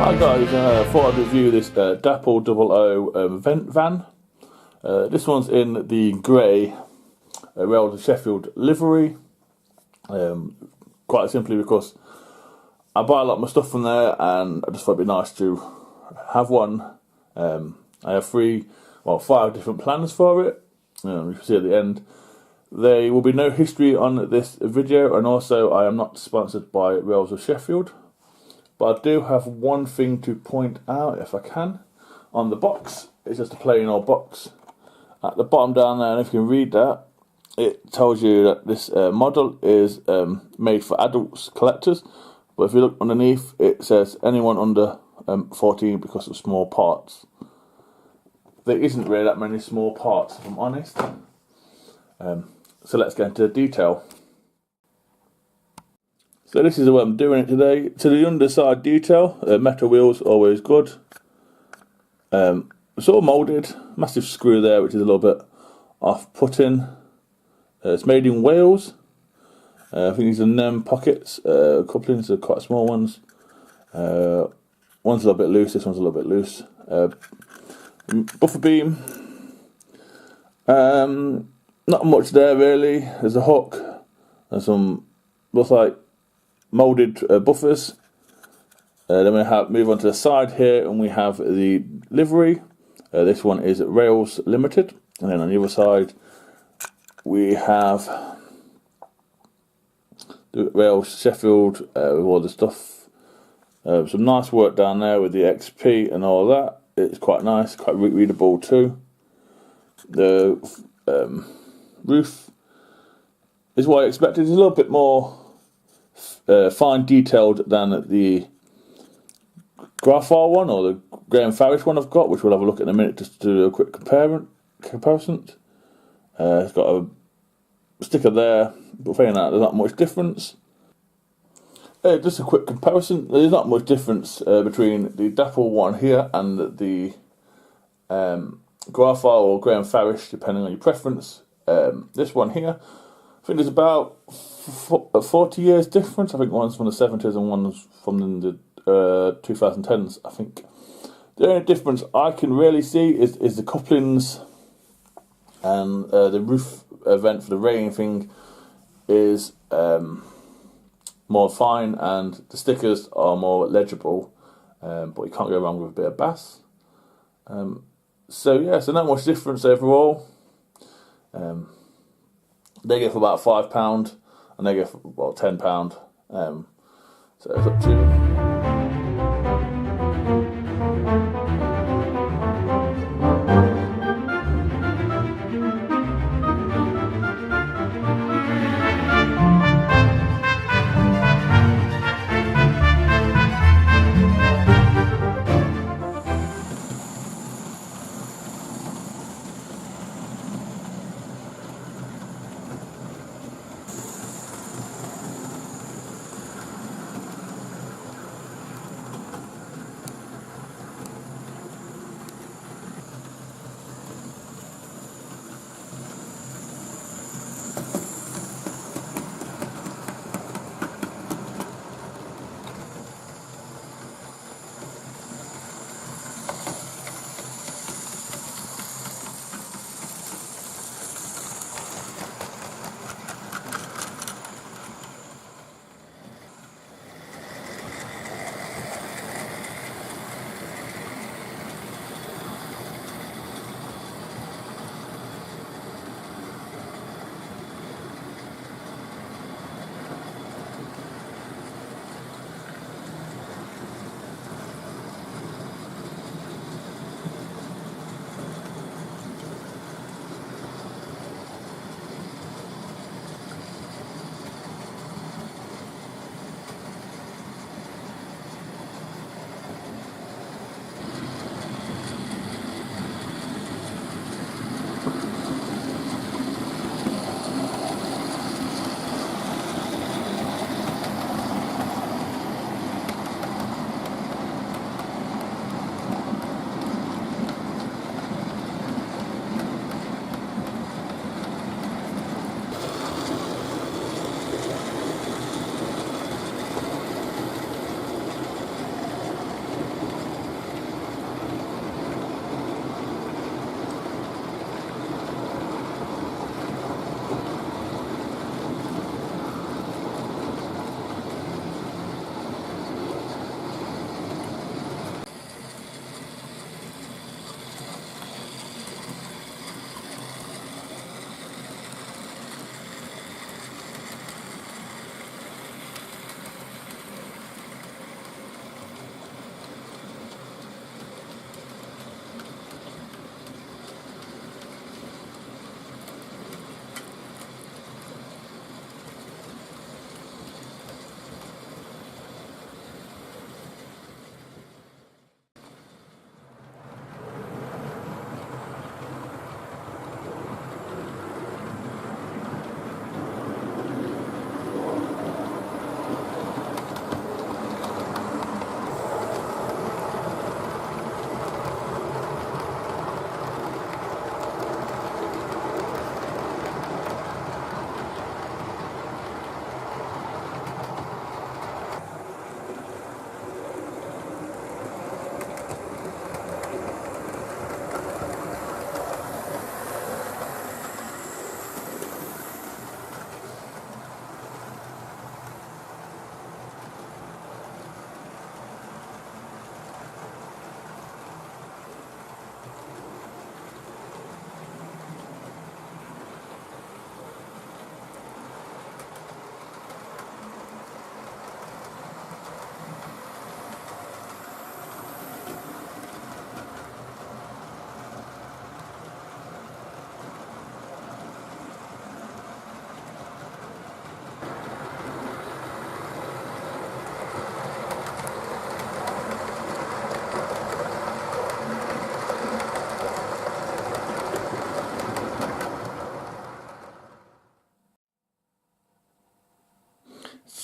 Hi guys, thought I'd review this Dapol 00 vent van. This one's in the grey Rails of Sheffield livery. Quite simply because I buy a lot of my stuff from there and I just thought it'd be nice to have one. I have 5 different plans for it. You can see at the end. There will be no history on this video, and also I am not sponsored by Rails of Sheffield. But I do have one thing to point out, if I can. On the box, it's just a plain old box. At the bottom down there, and if you can read that, it tells you that this model is made for adults collectors. But if you look underneath, it says anyone under 14 because of small parts. There isn't really that many small parts, if I'm honest. So let's get into detail. So this is the way I'm doing it today. To the underside detail, metal wheels, always good. It's all moulded, massive screw there which is a little bit off-putting. It's made in Wales. I think these are NEM pockets, couplings are quite small ones. One's a little bit loose, this one's a little bit loose. Buffer beam. Not much there really. There's a hook and some, looks like moulded buffers. Then we move on to the side here, and we have the livery. This one is Rails Limited, and then on the other side we have the Rails Sheffield with all the stuff. Some nice work down there with the XP and all that. It's quite nice, quite readable too. The roof is what I expected. It's a little bit more fine detailed than the graphite one or the Graham Farish one I've got, which we'll have a look at in a minute just to do a quick comparison. It's got a sticker there, but saying that there's not much difference. Just a quick comparison. There's not much difference between the Dapol one here and the graphite or Graham Farish, depending on your preference. This one here, I think there's about 40 years difference. I think one's from the 70s and one's from the 2010s, I think. The only difference I can really see is the couplings, and the roof vent for the rain thing is more fine, and the stickers are more legible, but you can't go wrong with a bit of bass. So not much difference overall. They go for about £5 and they go for £10. So it's up to you.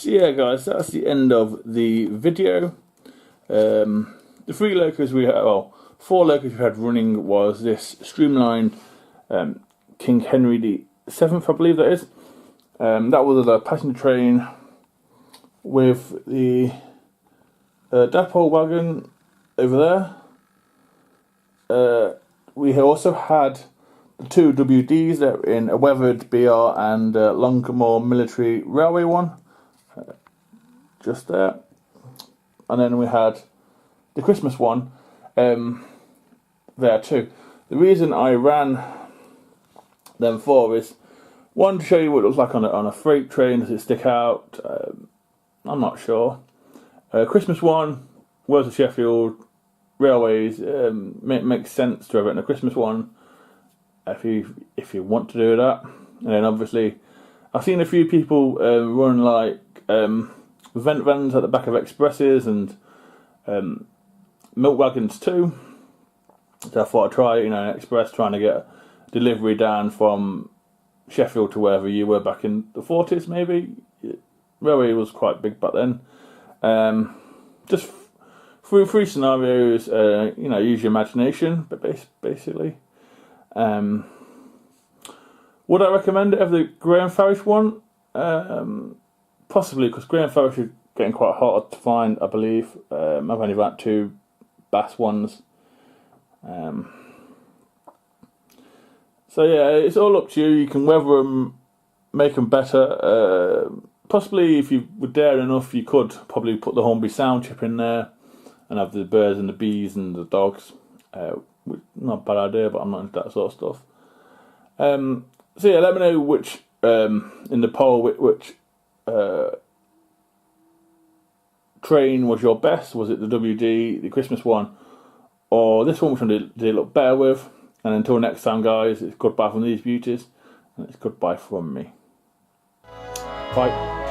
So yeah, guys, that's the end of the video. The 3 locos we had, well, 4 locos we had running was this streamlined King Henry VII, I believe that is. That was a passenger train with the Dapol wagon over there. We also had the 2 WDs that were in a weathered BR and Longmore Military Railway one, just there. And then we had the Christmas one there too. The reason I ran them 4 is, one, to show you what it looks like on a freight train. Does it stick out? I'm not sure. Christmas one was a Sheffield Railways. Makes sense to have it in a Christmas one if you want to do that. And then obviously, I've seen a few people run like vent vans at the back of expresses and milk wagons too. So I thought I'd try, an express, trying to get delivery down from Sheffield to wherever you were back in the 40s, maybe. Railway was quite big back then. Just through 3 scenarios, use your imagination, but basically. Would I recommend it over the Graham Farish one? Possibly, because Graham Farish is getting quite hard to find, I believe. I've only got 2 Bass ones. So yeah, it's all up to you. You can weather them, make them better. Possibly, if you were daring enough, you could probably put the Hornby sound chip in there and have the birds and the bees and the dogs. Not a bad idea, but I'm not into that sort of stuff. So yeah, let me know which in the poll which train was your best. Was it the WD, the Christmas one, or this one, which one did it look better with? And until next time, guys, it's goodbye from these beauties, and it's goodbye from me. Bye.